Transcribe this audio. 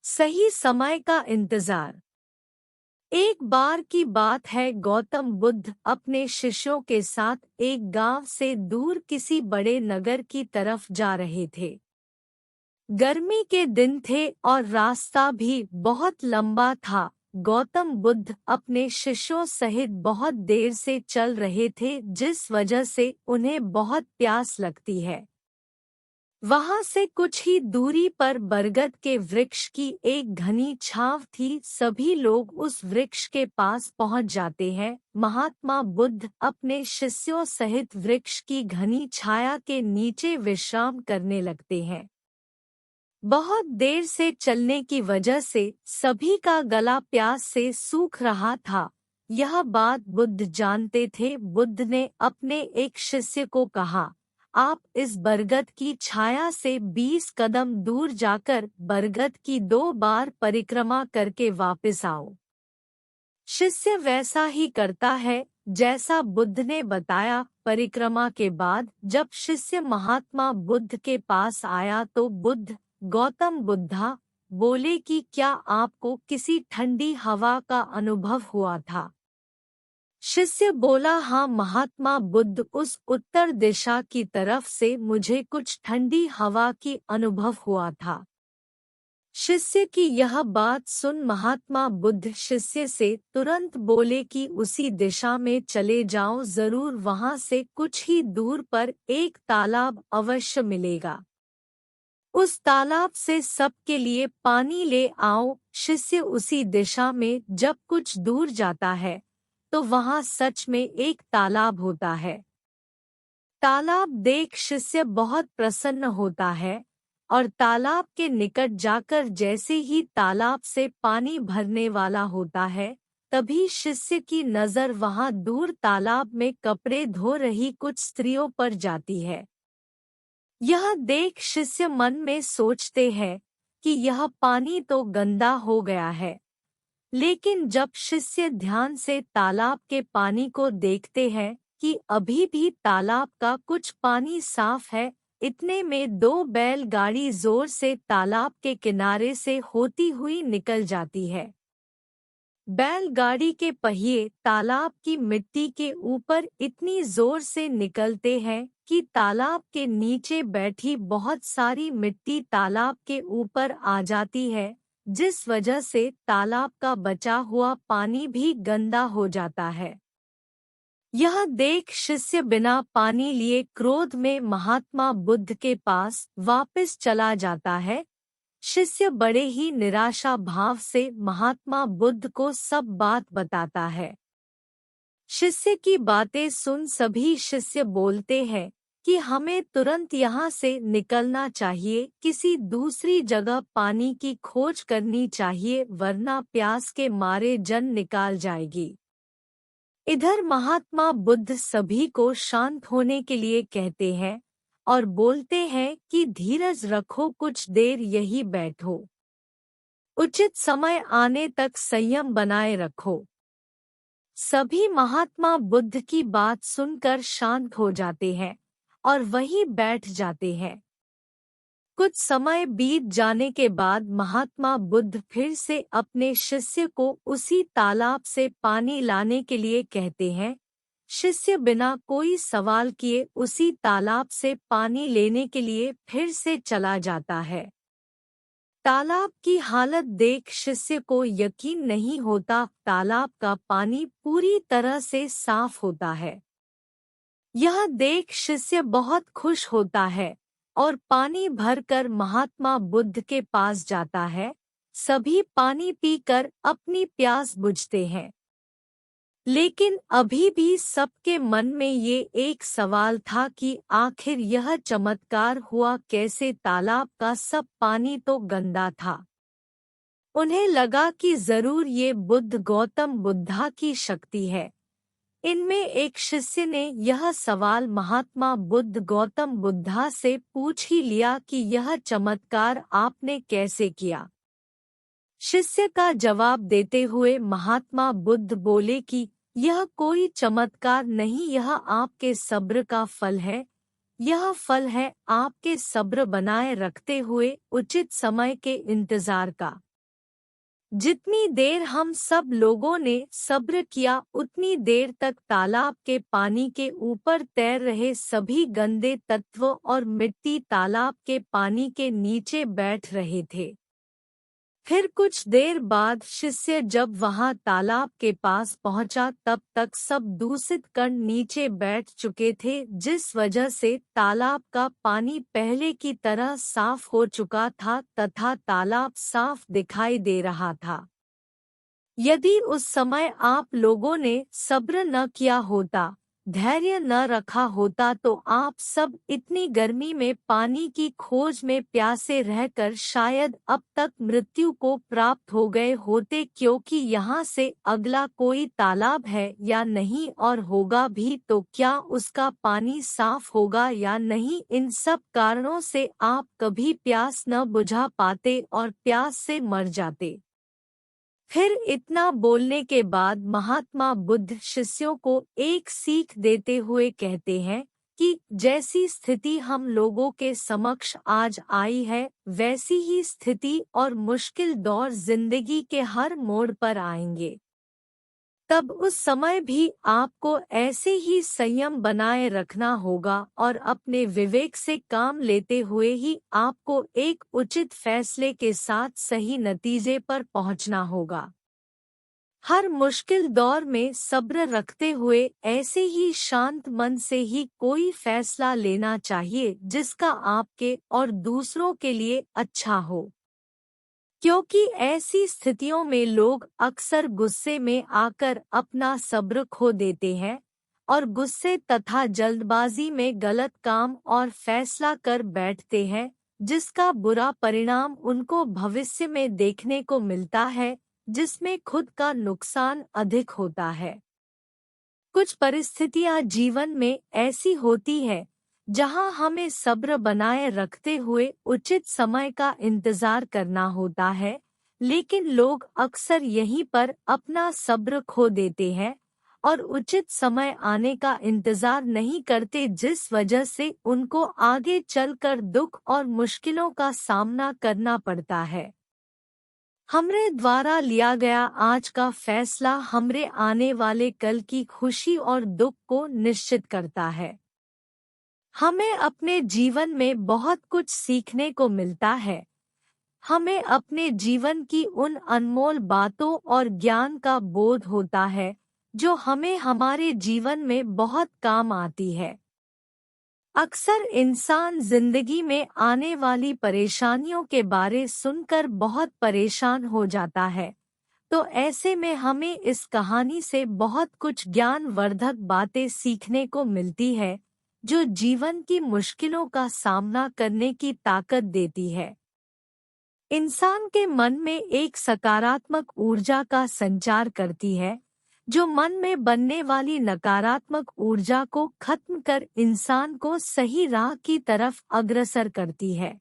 सही समय का इंतजार। एक बार की बात है, गौतम बुद्ध अपने शिष्यों के साथ एक गांव से दूर किसी बड़े नगर की तरफ जा रहे थे। गर्मी के दिन थे और रास्ता भी बहुत लंबा था। गौतम बुद्ध अपने शिष्यों सहित बहुत देर से चल रहे थे, जिस वजह से उन्हें बहुत प्यास लगती है। वहां से कुछ ही दूरी पर बरगद के वृक्ष की एक घनी छांव थी। सभी लोग उस वृक्ष के पास पहुंच जाते हैं। महात्मा बुद्ध अपने शिष्यों सहित वृक्ष की घनी छाया के नीचे विश्राम करने लगते हैं। बहुत देर से चलने की वजह से सभी का गला प्यास से सूख रहा था। यह बात बुद्ध जानते थे। बुद्ध ने अपने एक शिष्य को कहा, आप इस बरगद की छाया से 20 कदम दूर जाकर बरगद की 2 बार परिक्रमा करके वापस आओ। शिष्य वैसा ही करता है जैसा बुद्ध ने बताया। परिक्रमा के बाद जब शिष्य महात्मा बुद्ध के पास आया तो बुद्ध, गौतम बुद्धा, बोले कि क्या आपको किसी ठंडी हवा का अनुभव हुआ था? शिष्य बोला, हाँ महात्मा बुद्ध, उस उत्तर दिशा की तरफ से मुझे कुछ ठंडी हवा की अनुभव हुआ था। शिष्य की यह बात सुन महात्मा बुद्ध शिष्य से तुरंत बोले कि उसी दिशा में चले जाओ, जरूर वहां से कुछ ही दूर पर एक तालाब अवश्य मिलेगा। उस तालाब से सबके लिए पानी ले आओ। शिष्य उसी दिशा में जब कुछ दूर जाता है तो वहां सच में एक तालाब होता है। तालाब देख शिष्य बहुत प्रसन्न होता है और तालाब के निकट जाकर जैसे ही तालाब से पानी भरने वाला होता है, तभी शिष्य की नजर वहां दूर तालाब में कपड़े धो रही कुछ स्त्रियों पर जाती है। यह देख शिष्य मन में सोचते हैं कि यह पानी तो गंदा हो गया है। लेकिन जब शिष्य ध्यान से तालाब के पानी को देखते हैं कि अभी भी तालाब का कुछ पानी साफ है, इतने में 2 बैलगाड़ी जोर से तालाब के किनारे से होती हुई निकल जाती है। बैलगाड़ी के पहिए तालाब की मिट्टी के ऊपर इतनी जोर से निकलते हैं कि तालाब के नीचे बैठी बहुत सारी मिट्टी तालाब के ऊपर आ जाती है, जिस वजह से तालाब का बचा हुआ पानी भी गंदा हो जाता है। यह देख शिष्य बिना पानी लिए क्रोध में महात्मा बुद्ध के पास वापस चला जाता है। शिष्य बड़े ही निराशा भाव से महात्मा बुद्ध को सब बात बताता है। शिष्य की बातें सुन सभी शिष्य बोलते हैं कि हमें तुरंत यहाँ से निकलना चाहिए, किसी दूसरी जगह पानी की खोज करनी चाहिए, वरना प्यास के मारे जान निकाल जाएगी। इधर महात्मा बुद्ध सभी को शांत होने के लिए कहते हैं और बोलते हैं कि धीरज रखो, कुछ देर यही बैठो, उचित समय आने तक संयम बनाए रखो। सभी महात्मा बुद्ध की बात सुनकर शांत हो जाते हैं और वहीं बैठ जाते हैं। कुछ समय बीत जाने के बाद महात्मा बुद्ध फिर से अपने शिष्य को उसी तालाब से पानी लाने के लिए कहते हैं। शिष्य बिना कोई सवाल किए उसी तालाब से पानी लेने के लिए फिर से चला जाता है। तालाब की हालत देख शिष्य को यकीन नहीं होता। तालाब का पानी पूरी तरह से साफ होता है। यह देख शिष्य बहुत खुश होता है और पानी भरकर महात्मा बुद्ध के पास जाता है। सभी पानी पीकर अपनी प्यास बुझते हैं, लेकिन अभी भी सबके मन में ये एक सवाल था कि आखिर यह चमत्कार हुआ कैसे? तालाब का सब पानी तो गंदा था। उन्हें लगा कि जरूर ये बुद्ध गौतम बुद्धा की शक्ति है। इनमें एक शिष्य ने यह सवाल महात्मा बुद्ध गौतम बुद्धा से पूछ ही लिया कि यह चमत्कार आपने कैसे किया? शिष्य का जवाब देते हुए महात्मा बुद्ध बोले कि यह कोई चमत्कार नहीं, यह आपके सब्र का फल है। यह फल है आपके सब्र बनाए रखते हुए उचित समय के इंतजार का। जितनी देर हम सब लोगों ने सब्र किया उतनी देर तक तालाब के पानी के ऊपर तैर रहे सभी गंदे तत्व और मिट्टी तालाब के पानी के नीचे बैठ रहे थे। फिर कुछ देर बाद शिष्य जब वहां तालाब के पास पहुंचा तब तक सब दूषित कण नीचे बैठ चुके थे, जिस वजह से तालाब का पानी पहले की तरह साफ हो चुका था तथा तालाब साफ दिखाई दे रहा था। यदि उस समय आप लोगों ने सब्र न किया होता, धैर्य न रखा होता तो आप सब इतनी गर्मी में पानी की खोज में प्यासे रहकर शायद अब तक मृत्यु को प्राप्त हो गए होते, क्योंकि यहाँ से अगला कोई तालाब है या नहीं, और होगा भी तो क्या उसका पानी साफ होगा या नहीं। इन सब कारणों से आप कभी प्यास न बुझा पाते और प्यास से मर जाते। फिर इतना बोलने के बाद महात्मा बुद्ध शिष्यों को एक सीख देते हुए कहते हैं कि जैसी स्थिति हम लोगों के समक्ष आज आई है, वैसी ही स्थिति और मुश्किल दौर जिंदगी के हर मोड़ पर आएंगे। तब उस समय भी आपको ऐसे ही संयम बनाए रखना होगा और अपने विवेक से काम लेते हुए ही आपको एक उचित फैसले के साथ सही नतीजे पर पहुंचना होगा। हर मुश्किल दौर में सब्र रखते हुए ऐसे ही शांत मन से ही कोई फैसला लेना चाहिए जिसका आपके और दूसरों के लिए अच्छा हो, क्योंकि ऐसी स्थितियों में लोग अक्सर गुस्से में आकर अपना सब्र खो देते हैं और गुस्से तथा जल्दबाजी में गलत काम और फैसला कर बैठते हैं, जिसका बुरा परिणाम उनको भविष्य में देखने को मिलता है, जिसमें खुद का नुकसान अधिक होता है। कुछ परिस्थितियां जीवन में ऐसी होती है जहां हमें सब्र बनाए रखते हुए उचित समय का इंतजार करना होता है, लेकिन लोग अक्सर यहीं पर अपना सब्र खो देते हैं और उचित समय आने का इंतजार नहीं करते, जिस वजह से उनको आगे चलकर दुख और मुश्किलों का सामना करना पड़ता है। हमरे द्वारा लिया गया आज का फैसला हमरे आने वाले कल की खुशी और दुख को निश्चित करता है। हमें अपने जीवन में बहुत कुछ सीखने को मिलता है। हमें अपने जीवन की उन अनमोल बातों और ज्ञान का बोध होता है जो हमें हमारे जीवन में बहुत काम आती है। अक्सर इंसान जिंदगी में आने वाली परेशानियों के बारे सुनकर बहुत परेशान हो जाता है, तो ऐसे में हमें इस कहानी से बहुत कुछ ज्ञानवर्धक बातें सीखने को मिलती है जो जीवन की मुश्किलों का सामना करने की ताकत देती है। इंसान के मन में एक सकारात्मक ऊर्जा का संचार करती है जो मन में बनने वाली नकारात्मक ऊर्जा को खत्म कर इंसान को सही राह की तरफ अग्रसर करती है।